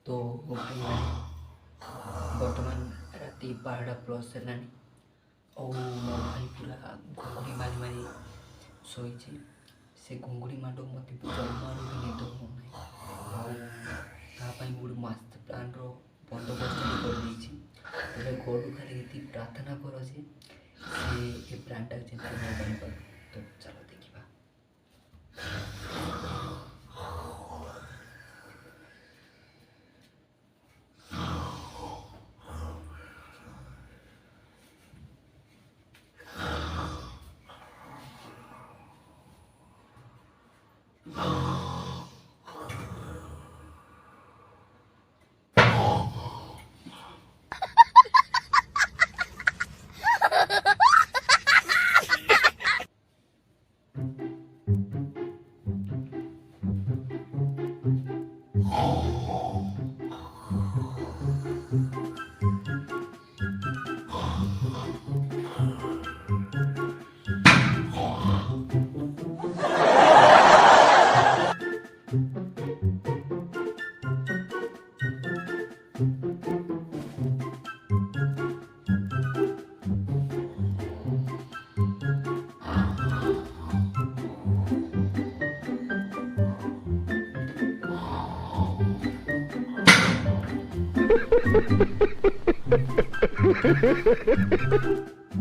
तो बर्तमान राति 12:00+ ହେଲାଣି ଆଉ ମୋ ଭାଇ ପୁରା ଘୁଙ୍ଗୁଡ଼ି ମାରି ମାରି ଶୋଇଛି। ସେ ଘୁଙ୍ଗୁଡ଼ି ମାଡ଼ ମୋତେ ଜମାରୁ ବି ନିଦ ହେଉନାହିଁ ଆଉ ତା ପାଇଁ ମୁଁ ଗୋଟେ ମାଷ୍ଟର ପ୍ଲାନ୍ର ବନ୍ଦୋବସ୍ତ କରିଦେଇଛି। ହେଲେ ଗଡ଼ୁ ଖାଲି ଏତିକି ପ୍ରାର୍ଥନା କର ଯେ ସେ ଏ ପ୍ଲାନ୍ଟା ଯେମିତି ନ ଜାଣିପାରୁ। ତ ଚାଲ ଦେଖିବା।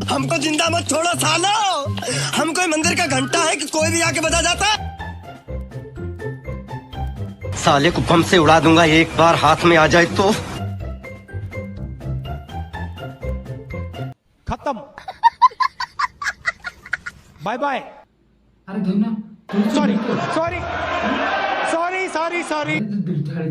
हमको जिंदा मत छोड़ो सालो। हम कोई मंदिर का घंटा है कि कोई भी आके बजा जाता। साले को बम से उड़ा दूंगा एक बार हाथ में आ जाए तो। खत्म। Bye bye. अरे Dhanna sorry sorry sorry sorry sorry दिल ठाड़े